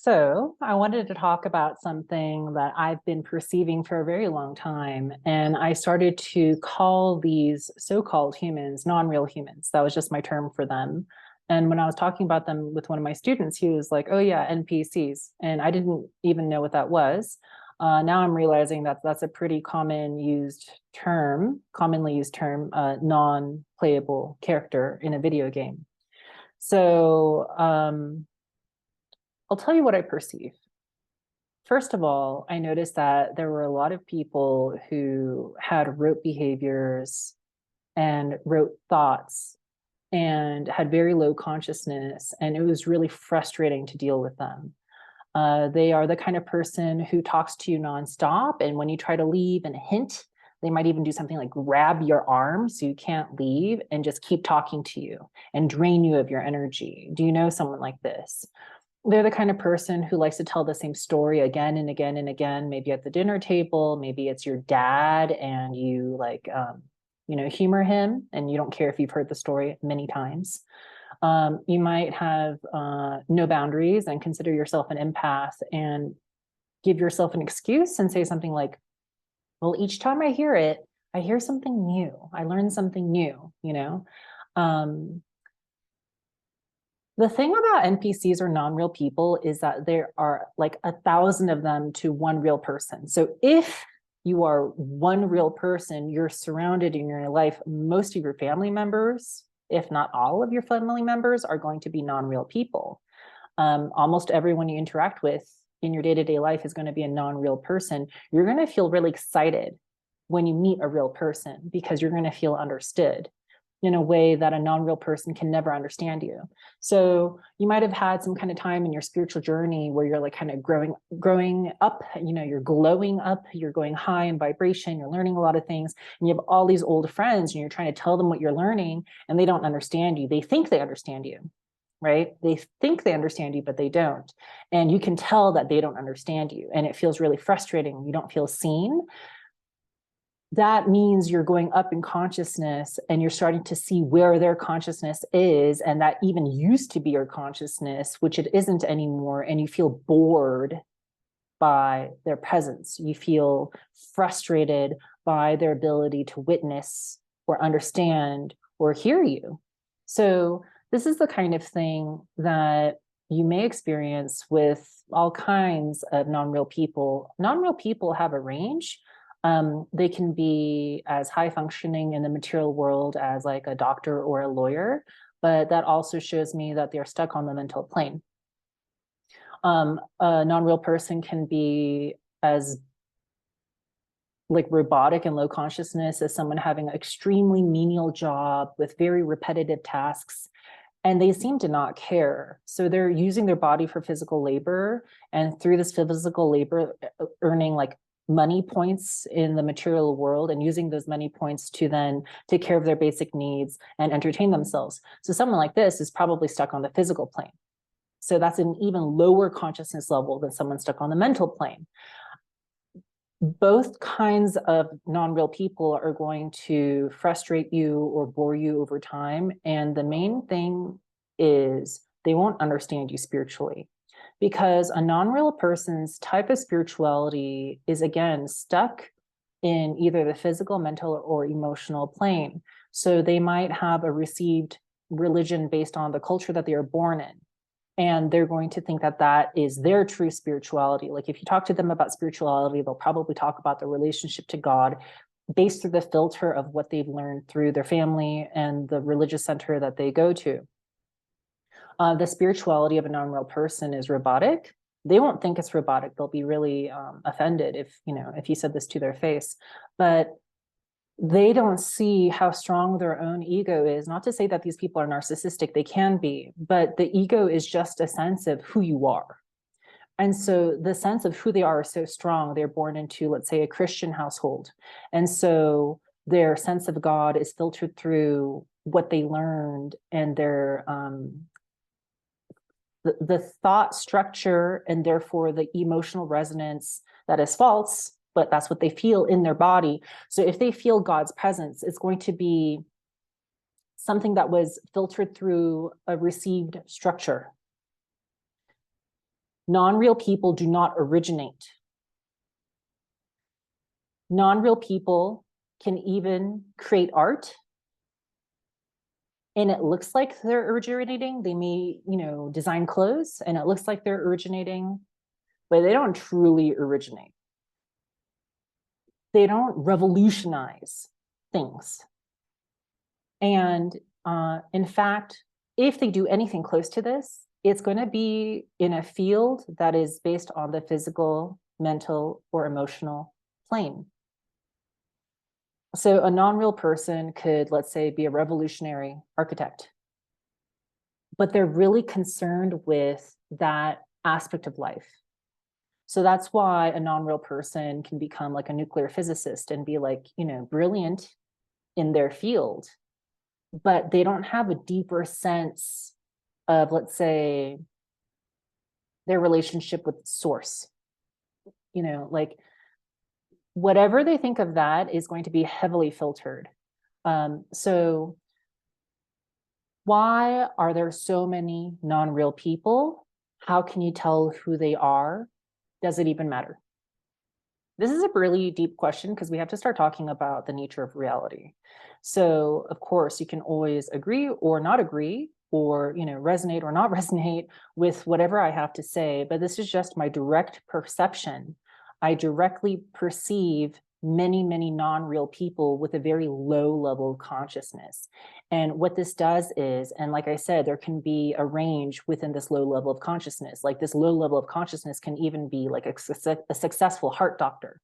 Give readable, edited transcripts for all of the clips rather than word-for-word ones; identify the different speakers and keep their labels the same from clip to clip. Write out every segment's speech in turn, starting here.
Speaker 1: So I wanted to talk about something that I've been perceiving for a very long time. And I started to call these so-called humans non-real humans. That was just my term for them. And when I was talking about them with one of my students, he was like, oh yeah, NPCs. And I didn't even know what that was. Now I'm realizing that that's a pretty commonly used term, non-playable character in a video game. So I'll tell you what I perceive. First of all, I noticed that there were a lot of people who had rote behaviors and rote thoughts and had very low consciousness, and it was really frustrating to deal with them. They are the kind of person who talks to you nonstop, and when you try to leave and hint, they might even do something like grab your arm so you can't leave and just keep talking to you and drain you of your energy. Do you know someone like this? They're the kind of person who likes to tell the same story again and again and again, maybe at the dinner table, maybe it's your dad and you like, humor him and you don't care if you've heard the story many times. You might have no boundaries and consider yourself an empath and give yourself an excuse and say something like, well, each time I hear it, I hear something new. I learn something new, you know? The thing about NPCs or non-real people is that there are like 1,000 of them to one real person. So if you are one real person, you're surrounded in your life, most of your family members, if not all of your family members, are going to be non-real people. Almost everyone you interact with in your day-to-day life is going to be a non-real person. You're going to feel really excited when you meet a real person because you're going to feel understood in a way that a non-real person can never understand you. So you might have had some kind of time in your spiritual journey where you're like kind of growing up, you're glowing up, you're going high in vibration, you're learning a lot of things, and you have all these old friends and you're trying to tell them what you're learning and they don't understand you. They think they understand you, right? They think they understand you, but they don't. And you can tell that they don't understand you. And it feels really frustrating. You don't feel seen. That means you're going up in consciousness and you're starting to see where their consciousness is. And that even used to be your consciousness, which it isn't anymore. And you feel bored by their presence. You feel frustrated by their ability to witness or understand or hear you. So this is the kind of thing that you may experience with all kinds of non-real people. Non-real people have a range. They can be as high functioning in the material world as like a doctor or a lawyer, but that also shows me that they're stuck on the mental plane. A non-real person can be as like robotic and low consciousness as someone having an extremely menial job with very repetitive tasks, and they seem to not care. So they're using their body for physical labor, and through this physical labor, earning like money points in the material world and using those money points to then take care of their basic needs and entertain themselves. So someone like this is probably stuck on the physical plane. So that's an even lower consciousness level than someone stuck on the mental plane. Both kinds of non-real people are going to frustrate you or bore you over time. And the main thing is they won't understand you spiritually, because a non-real person's type of spirituality is, again, stuck in either the physical, mental, or emotional plane. So they might have a received religion based on the culture that they are born in. And they're going to think that that is their true spirituality. Like if you talk to them about spirituality, they'll probably talk about the relationship to God based through the filter of what they've learned through their family and the religious center that they go to. The spirituality of a non-real person is robotic. They won't think it's robotic. They'll be really offended if you said this to their face. But they don't see how strong their own ego is. Not to say that these people are narcissistic, they can be, but the ego is just a sense of who you are. And so the sense of who they are is so strong. They're born into, let's say, a Christian household. And so their sense of God is filtered through what they learned and their the thought structure, and therefore the emotional resonance that is false, but that's what they feel in their body. So if they feel God's presence, it's going to be something that was filtered through a received structure. Non-real people do not originate. Non-real people can even create art and it looks like they're originating. They may, design clothes and it looks like they're originating, but they don't truly originate. They don't revolutionize things. And in fact, if they do anything close to this, it's going to be in a field that is based on the physical, mental, or emotional plane. So a non-real person could, let's say, be a revolutionary architect, but they're really concerned with that aspect of life. So that's why a non-real person can become like a nuclear physicist and be like, brilliant in their field, but they don't have a deeper sense of, let's say, their relationship with source. Like whatever they think of that is going to be heavily filtered. So why are there so many non-real people? How can you tell who they are? Does it even matter? This is a really deep question because we have to start talking about the nature of reality. So, of course, you can always agree or not agree, or resonate or not resonate with whatever I have to say, but this is just my direct perception. I directly perceive many, many non-real people with a very low level of consciousness. And what this does is, and like I said, there can be a range within this low level of consciousness. Like this low level of consciousness can even be like a successful heart doctor.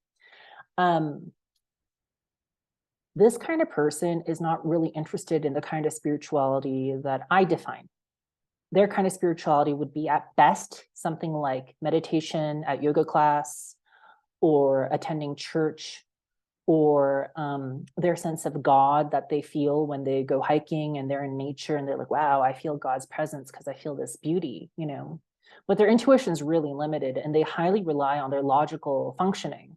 Speaker 1: This kind of person is not really interested in the kind of spirituality that I define. Their kind of spirituality would be at best something like meditation at yoga class or attending church, or their sense of God that they feel when they go hiking and they're in nature and they're like, wow, I feel God's presence because I feel this beauty, But their intuition is really limited and they highly rely on their logical functioning.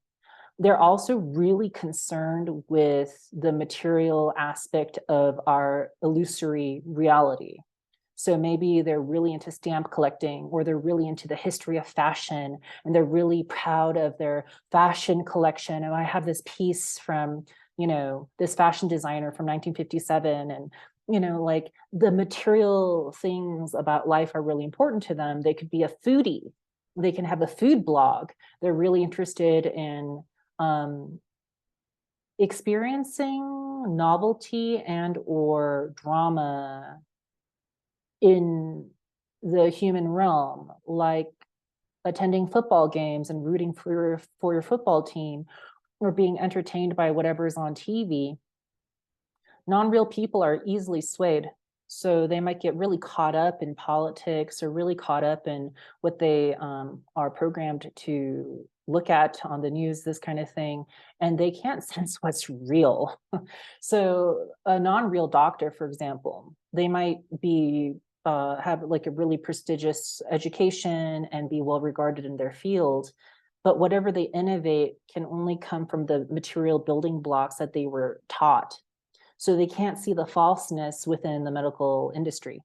Speaker 1: They're also really concerned with the material aspect of our illusory reality. So maybe they're really into stamp collecting, or they're really into the history of fashion, and they're really proud of their fashion collection. And I have this piece from, this fashion designer from 1957. And, like the material things about life are really important to them. They could be a foodie. They can have a food blog. They're really interested in experiencing novelty and or drama in the human realm, like attending football games and rooting for your football team, or being entertained by whatever's on TV. Non-real people are easily swayed. So they might get really caught up in politics or really caught up in what they are programmed to look at on the news, this kind of thing, and they can't sense what's real. So a non-real doctor, for example, they might be have like a really prestigious education and be well regarded in their field, but whatever they innovate can only come from the material building blocks that they were taught. So they can't see the falseness within the medical industry.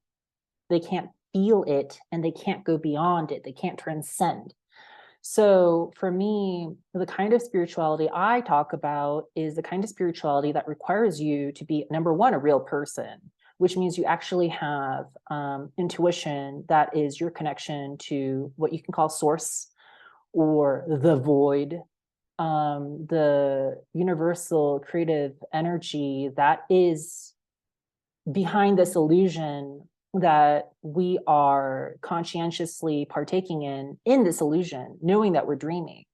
Speaker 1: They can't feel it and they can't go beyond it. They can't transcend. So for me, the kind of spirituality I talk about is the kind of spirituality that requires you to be, number one, a real person, which means you actually have intuition that is your connection to what you can call source or the void, the universal creative energy that is behind this illusion that we are conscientiously partaking in this illusion, knowing that we're dreaming.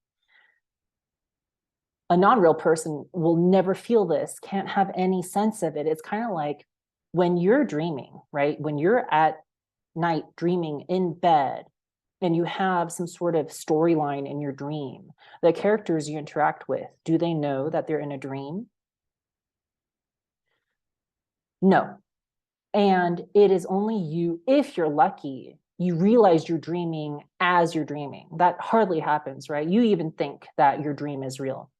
Speaker 1: A non-real person will never feel this, can't have any sense of it. It's kind of like when you're dreaming, right? When you're at night dreaming in bed and you have some sort of storyline in your dream, the characters you interact with, do they know that they're in a dream? No. And it is only you, if you're lucky, you realize you're dreaming as you're dreaming. That hardly happens, right? You even think that your dream is real.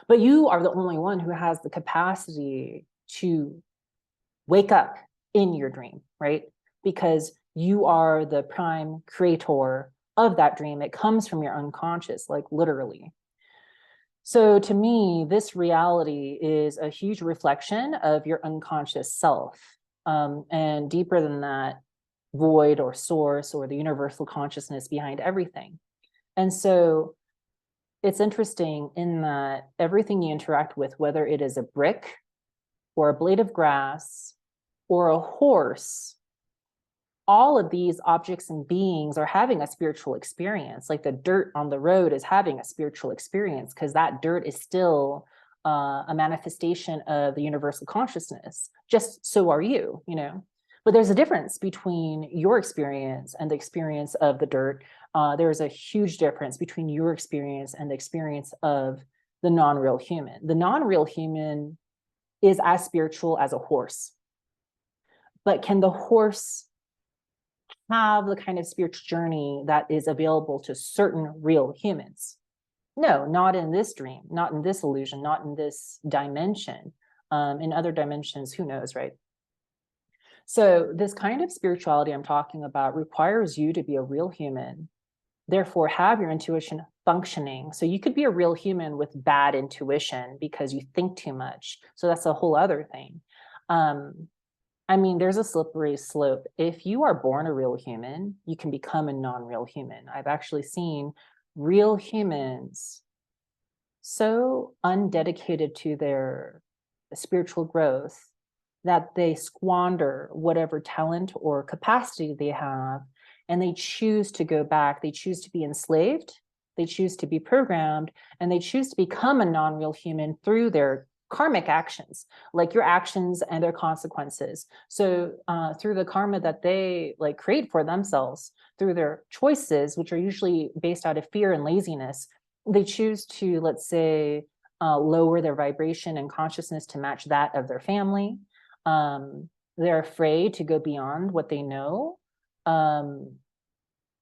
Speaker 1: But you are the only one who has the capacity to wake up in your dream, right? Because you are the prime creator of that dream. It comes from your unconscious, like literally. So to me, this reality is a huge reflection of your unconscious self. And deeper than that, void or source or the universal consciousness behind everything. And so it's interesting in that everything you interact with, whether it is a brick or a blade of grass or a horse, all of these objects and beings are having a spiritual experience. Like the dirt on the road is having a spiritual experience because that dirt is still a manifestation of the universal consciousness. Just so are you, you know. But there's a difference between your experience and the experience of the dirt. There's a huge difference between your experience and the experience of the non-real human. The non-real human is as spiritual as a horse. But can the horse have the kind of spiritual journey that is available to certain real humans? No, not in this dream, not in this illusion, not in this dimension. In other dimensions, who knows, right? So this kind of spirituality I'm talking about requires you to be a real human, therefore have your intuition functioning. So you could be a real human with bad intuition because you think too much. So that's a whole other thing. I mean, there's a slippery slope. If you are born a real human, you can become a non-real human. I've actually seen real humans so undedicated to their spiritual growth that they squander whatever talent or capacity they have, and they choose to go back. They choose to be enslaved, they choose to be programmed, and they choose to become a non-real human through their karmic actions, like your actions and their consequences. So through the karma that they like create for themselves, through their choices, which are usually based out of fear and laziness, they choose to, let's say, lower their vibration and consciousness to match that of their family. They're afraid to go beyond what they know.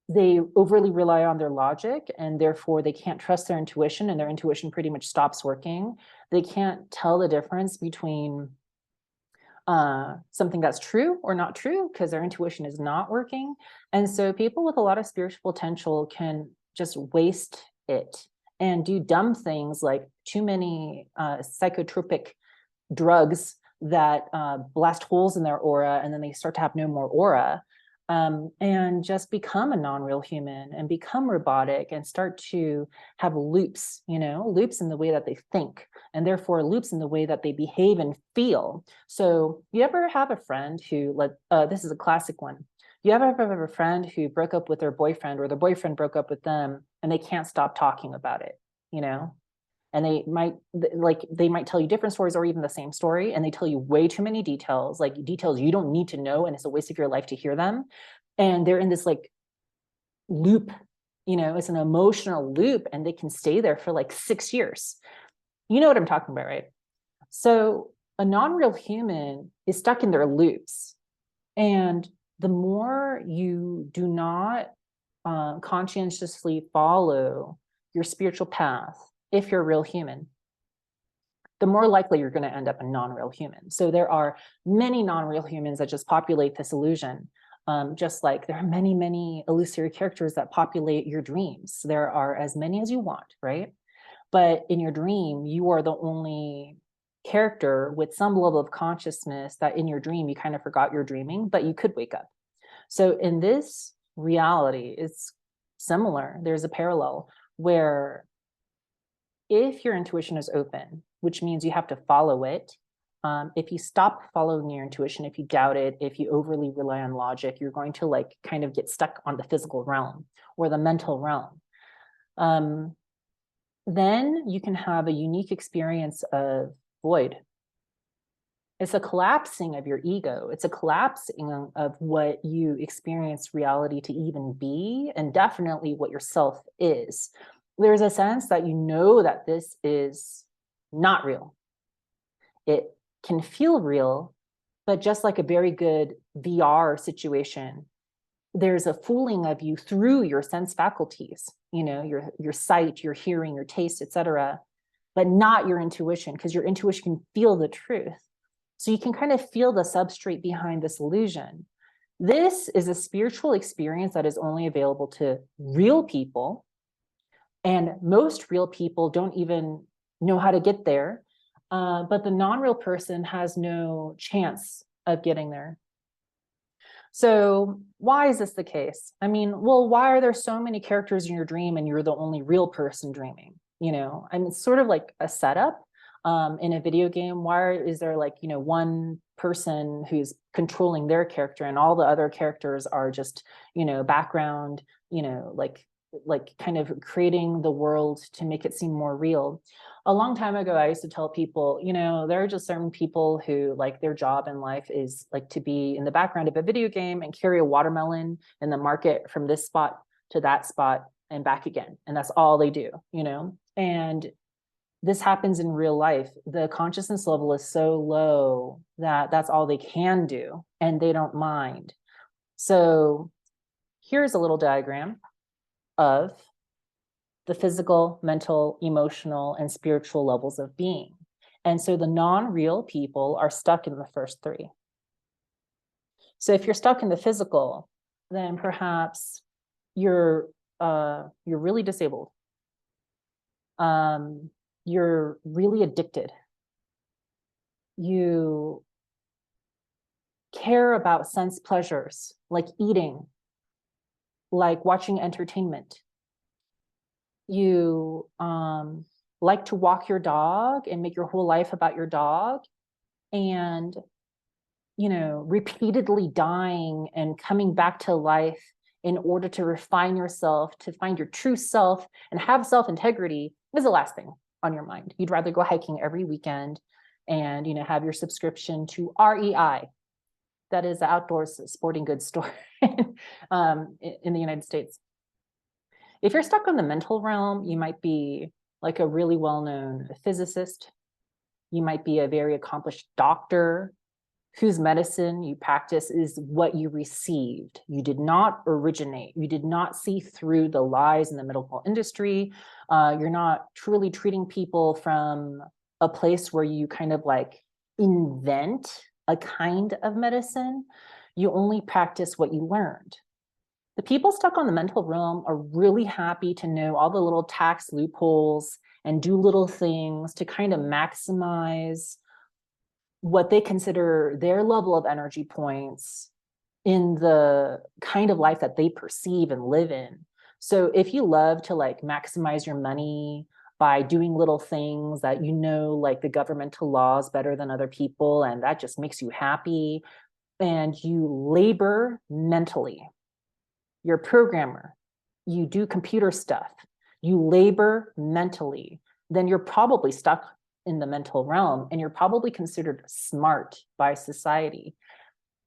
Speaker 1: They overly rely on their logic, and therefore they can't trust their intuition, and their intuition pretty much stops working. They can't tell the difference between something that's true or not true because their intuition is not working. And so people with a lot of spiritual potential can just waste it and do dumb things like too many psychotropic drugs that blast holes in their aura, and then they start to have no more aura. And just become a non-real human and become robotic and start to have loops, you know, loops in the way that they think, and therefore loops in the way that they behave and feel. So you ever have a friend who, this is a classic one. You ever have a friend who broke up with their boyfriend, or the boyfriend broke up with them, and they can't stop talking about it, you know? And they might tell you different stories or even the same story, and they tell you way too many details, like details you don't need to know, and it's a waste of your life to hear them. And they're in this like loop, you know, it's an emotional loop, and they can stay there for like 6 years. You know what I'm talking about, right? So a non-real human is stuck in their loops. And the more you do not conscientiously follow your spiritual path, if you're a real human, the more likely you're going to end up a non-real human. So there are many non-real humans that just populate this illusion, just like there are many, many illusory characters that populate your dreams. There are as many as you want, right? But in your dream, you are the only character with some level of consciousness that in your dream, you kind of forgot you're dreaming, but you could wake up. So in this reality, it's similar. There's a parallel where if your intuition is open, which means you have to follow it, if you stop following your intuition, if you doubt it, if you overly rely on logic, you're going to like kind of get stuck on the physical realm or the mental realm. Then you can have a unique experience of void. It's a collapsing of your ego. It's a collapsing of what you experience reality to even be, and definitely what your self is. There's a sense that you know that this is not real. It can feel real, but just like a very good VR situation, there's a fooling of you through your sense faculties, you know, your sight, your hearing, your taste, etc., but not your intuition, because your intuition can feel the truth. So you can kind of feel the substrate behind this illusion. This is a spiritual experience that is only available to real people. And most real people don't even know how to get there. But the non-real person has no chance of getting there. So why is this the case? I mean, well, why are there so many characters in your dream and you're the only real person dreaming? You know, I mean, it's sort of like a setup in a video game. Why is there like, you know, one person who's controlling their character and all the other characters are just, you know, background, you know, like kind of creating the world to make it seem more real. A long time ago, I used to tell people, you know, there are just certain people who like their job in life is like to be in the background of a video game and carry a watermelon in the market from this spot to that spot and back again. And that's all they do, you know? And this happens in real life. The consciousness level is so low that that's all they can do and they don't mind. So here's a little diagram of the physical, mental, emotional, and spiritual levels of being. And so the non-real people are stuck in the first three. So if you're stuck in the physical, then perhaps you're really disabled. You're really addicted. You care about sense pleasures like eating, like watching entertainment. You like to walk your dog and make your whole life about your dog, and you know, repeatedly dying and coming back to life in order to refine yourself, to find your true self and have self-integrity is the last thing on your mind. You'd rather go hiking every weekend and, you know, have your subscription to REI. That is the outdoors sporting goods store in the United States. If you're stuck on the mental realm, you might be like a really well-known physicist. You might be a very accomplished doctor whose medicine you practice is what you received. You did not originate. You did not see through the lies in the medical industry. You're not truly treating people from a place where you kind of like invent a kind of medicine. You only practice what you learned. The people stuck on the mental realm are really happy to know all the little tax loopholes and do little things to kind of maximize what they consider their level of energy points in the kind of life that they perceive and live in. So if you love to like maximize your money by doing little things that you know, like the governmental laws better than other people, and that just makes you happy, and you labor mentally, you're a programmer, you do computer stuff, you labor mentally, then you're probably stuck in the mental realm and you're probably considered smart by society.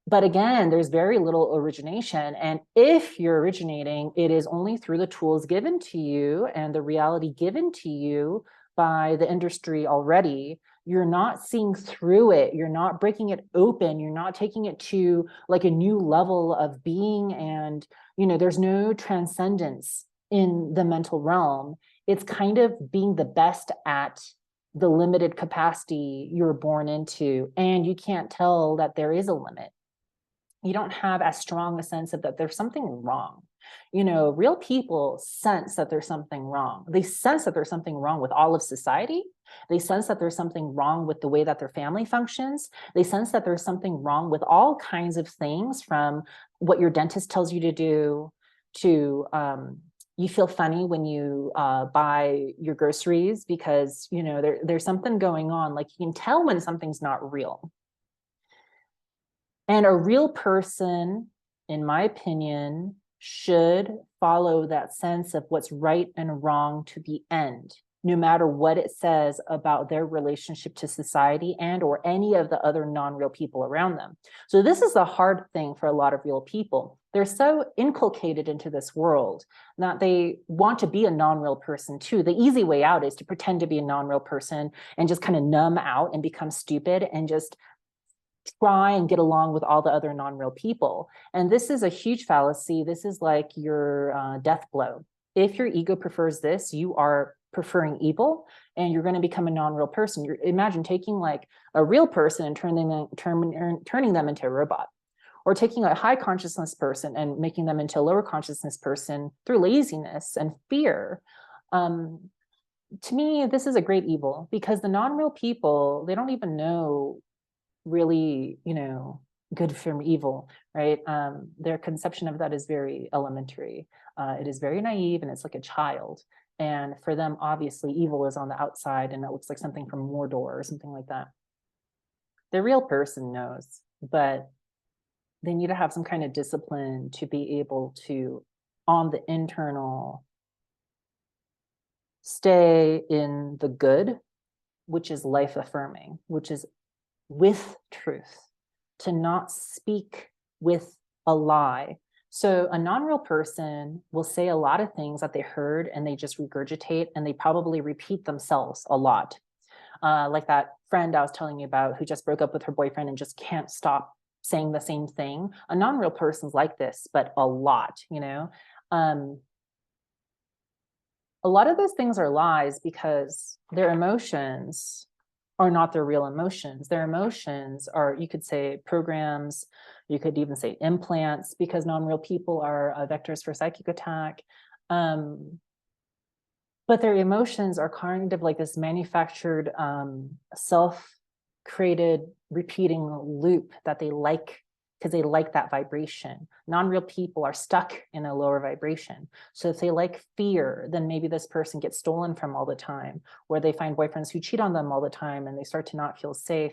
Speaker 1: But again, there's very little origination. And if you're originating, it is only through the tools given to you and the reality given to you by the industry already. You're not seeing through it. You're not breaking it open. You're not taking it to like a new level of being. And, you know, there's no transcendence in the mental realm. It's kind of being the best at the limited capacity you're born into. And you can't tell that there is a limit. You don't have as strong a sense of that there's something wrong. You know, real people sense that there's something wrong. They sense that there's something wrong with all of society. They sense that there's something wrong with the way that their family functions. They sense that there's something wrong with all kinds of things, from what your dentist tells you to do to you feel funny when you buy your groceries because, you know, there's something going on. Like you can tell when something's not real. And a real person, in my opinion, should follow that sense of what's right and wrong to the end, no matter what it says about their relationship to society and or any of the other non-real people around them. So this is a hard thing for a lot of real people. They're so inculcated into this world that they want to be a non-real person too. The easy way out is to pretend to be a non-real person and just kind of numb out and become stupid and just try and get along with all the other non-real people. And this is a huge fallacy. This is like your death blow. If your ego prefers this, you are preferring evil and you're going to become a non-real person. Imagine taking like a real person and turning them into a robot, or taking a high consciousness person and making them into a lower consciousness person through laziness and fear. To me, this is a great evil, because the non-real people, they don't even know really, good from evil, right? Their conception of that is very elementary. It is very naive, and it's like a child. And for them, obviously, evil is on the outside, and it looks like something from Mordor or something like that. The real person knows, but they need to have some kind of discipline to be able to, on the internal, stay in the good, which is life affirming, which is with truth, to not speak with a lie. So a non-real person will say a lot of things that they heard and they just regurgitate, and they probably repeat themselves a lot. Like that friend I was telling you about who just broke up with her boyfriend and just can't stop saying the same thing. A non-real person's like this, but a lot, a lot of those things are lies because their emotions are not their real emotions. Their emotions are, you could say, programs, you could even say implants, because non-real people are vectors for psychic attack. But their emotions are kind of like this manufactured, self-created repeating loop that they like, because they like that vibration. Non-real people are stuck in a lower vibration. So if they like fear, then maybe this person gets stolen from all the time, or they find boyfriends who cheat on them all the time and they start to not feel safe.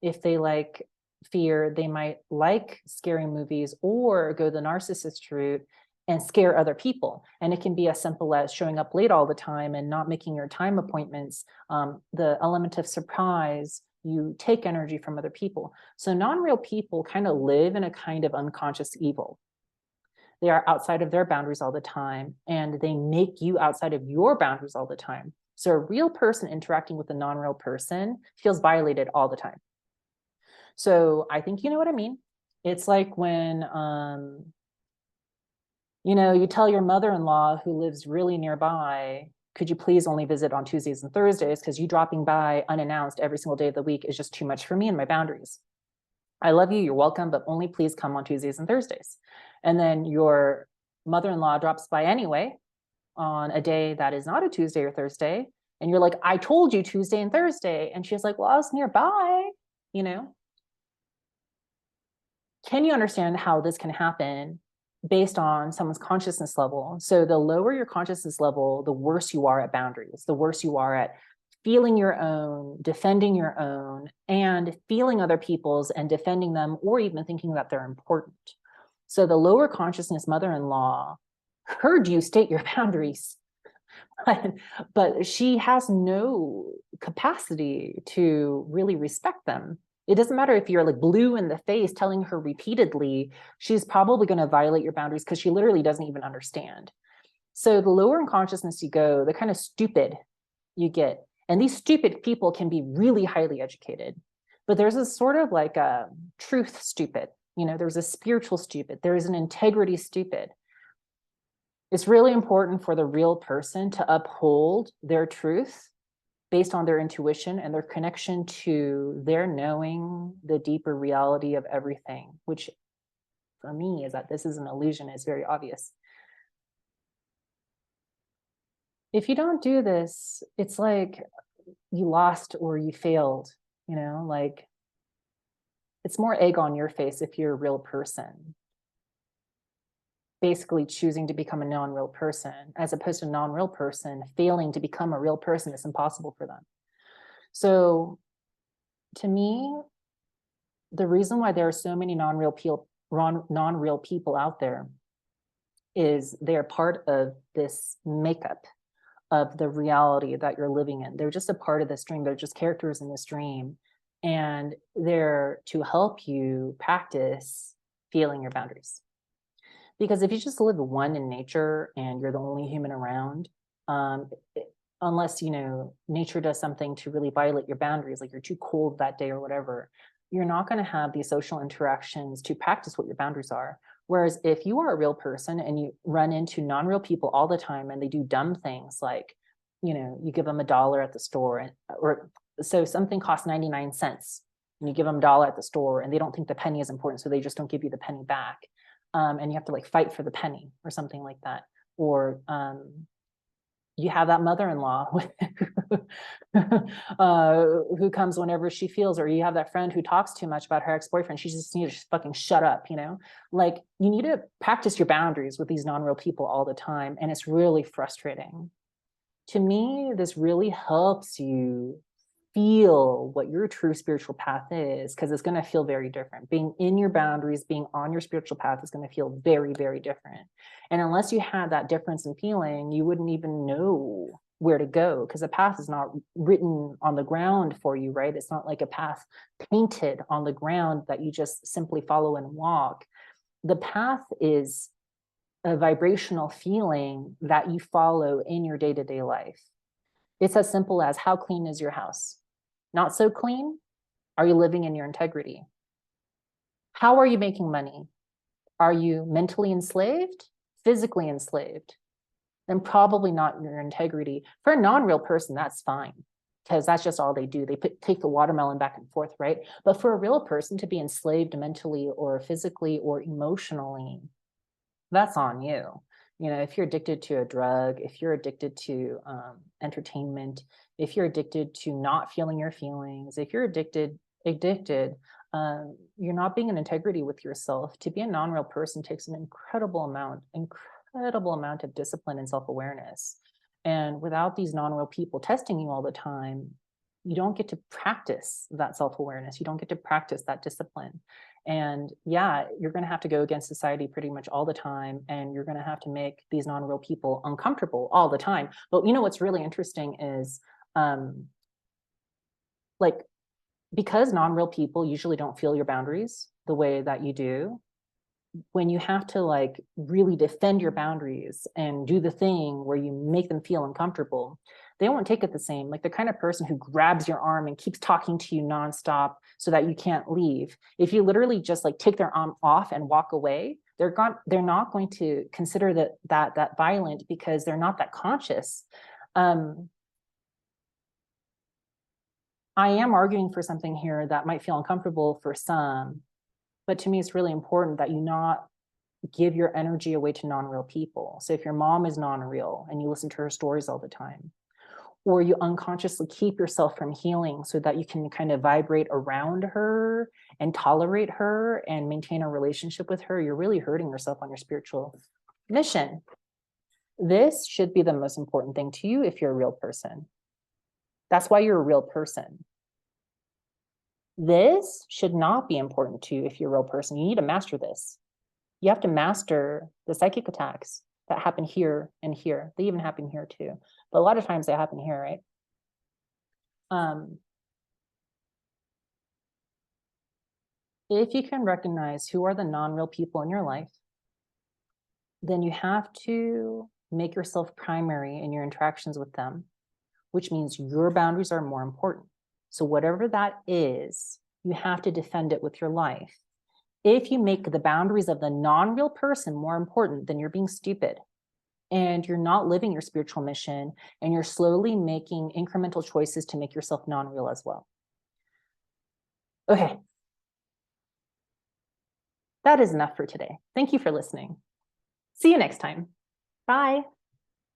Speaker 1: If they like fear, they might like scary movies or go the narcissist route and scare other people. And it can be as simple as showing up late all the time and not making your time appointments. The element of surprise, you take energy from other people. So non-real people kind of live in a kind of unconscious evil. They are outside of their boundaries all the time, and they make you outside of your boundaries all the time. So a real person interacting with a non-real person feels violated all the time. So I think you know what I mean. It's like when, you tell your mother-in-law who lives really nearby, could you please only visit on Tuesdays and Thursdays, because you dropping by unannounced every single day of the week is just too much for me and my boundaries. I love you, you're welcome, but only please come on Tuesdays and Thursdays. And then your mother-in-law drops by anyway on a day that is not a Tuesday or Thursday. And you're like, I told you Tuesday and Thursday. And she's like, well, I was nearby, Can you understand how this can happen based on someone's consciousness level? So the lower your consciousness level, the worse you are at boundaries, the worse you are at feeling your own, defending your own, and feeling other people's and defending them, or even thinking that they're important. So the lower consciousness mother-in-law heard you state your boundaries, but she has no capacity to really respect them. It doesn't matter if you're like blue in the face telling her repeatedly, she's probably going to violate your boundaries because she literally doesn't even understand. So the lower in consciousness you go, the kind of stupid you get. And these stupid people can be really highly educated, but there's a sort of like a truth stupid, there's a spiritual stupid, there's an integrity stupid. It's really important for the real person to uphold their truth based on their intuition and their connection to their knowing the deeper reality of everything, which for me is that this is an illusion, is very obvious. If you don't do this, it's like you lost or you failed, like it's more egg on your face if you're a real person, basically choosing to become a non-real person, as opposed to a non-real person failing to become a real person. It's impossible for them. So to me, the reason why there are so many non-real people out there is they're part of this makeup of the reality that you're living in. They're just a part of this dream. They're just characters in this dream. And they're to help you practice feeling your boundaries. Because if you just live one in nature and you're the only human around, unless, nature does something to really violate your boundaries, like you're too cold that day or whatever, you're not going to have these social interactions to practice what your boundaries are. Whereas if you are a real person and you run into non-real people all the time and they do dumb things like, you give them $1 at the store, or so something costs 99 cents. and you give them $1 at the store and they don't think the penny is important, so they just don't give you the penny back. And you have to like fight for the penny or something like that. Or you have that mother-in-law who comes whenever she feels, or you have that friend who talks too much about her ex-boyfriend. She just needs to fucking shut up, you know? Like, you need to practice your boundaries with these non-real people all the time, and it's really frustrating. To me, this really helps you feel what your true spiritual path is, because it's going to feel very different. Being in your boundaries, being on your spiritual path is going to feel very, very different. And unless you had that difference in feeling, you wouldn't even know where to go, because the path is not written on the ground for you, right? It's not like a path painted on the ground that you just simply follow and walk. The path is a vibrational feeling that you follow in your day-to-day life. It's as simple as, how clean is your house? Not so clean? Are you living in your integrity? How are you making money? Are you mentally enslaved? Physically enslaved? Then probably not your integrity. For a non-real person, that's fine, because that's just all they do. They take the watermelon back and forth, right? But for a real person to be enslaved mentally or physically or emotionally, that's on you. You know, if you're addicted to a drug, if you're addicted to entertainment, if you're addicted to not feeling your feelings, if you're addicted, you're not being in integrity with yourself. To be a non-real person takes an incredible amount of discipline and self-awareness. And without these non-real people testing you all the time, you don't get to practice that self-awareness. You don't get to practice that discipline. And yeah, you're going to have to go against society pretty much all the time. And you're going to have to make these non-real people uncomfortable all the time. But you know, what's really interesting is like, because non-real people usually don't feel your boundaries the way that you do, when you have to like really defend your boundaries and do the thing where you make them feel uncomfortable, they won't take it the same. Like the kind of person who grabs your arm and keeps talking to you nonstop so that you can't leave. If you literally just like take their arm off and walk away, they're not going to consider that violent, because they're not that conscious. I am arguing for something here that might feel uncomfortable for some, but to me, it's really important that you not give your energy away to non-real people. So if your mom is non-real and you listen to her stories all the time, or you unconsciously keep yourself from healing so that you can kind of vibrate around her and tolerate her and maintain a relationship with her, you're really hurting yourself on your spiritual mission. This should be the most important thing to you if you're a real person. That's why you're a real person. This should not be important to you if you're a real person. You need to master this. You have to master the psychic attacks that happen here and here. They even happen here too. But a lot of times they happen here, right? If you can recognize who are the non-real people in your life, then you have to make yourself primary in your interactions with them, which means your boundaries are more important. So whatever that is, you have to defend it with your life. If you make the boundaries of the non-real person more important, then you're being stupid and you're not living your spiritual mission, and you're slowly making incremental choices to make yourself non-real as well. Okay. That is enough for today. Thank you for listening. See you next time. Bye.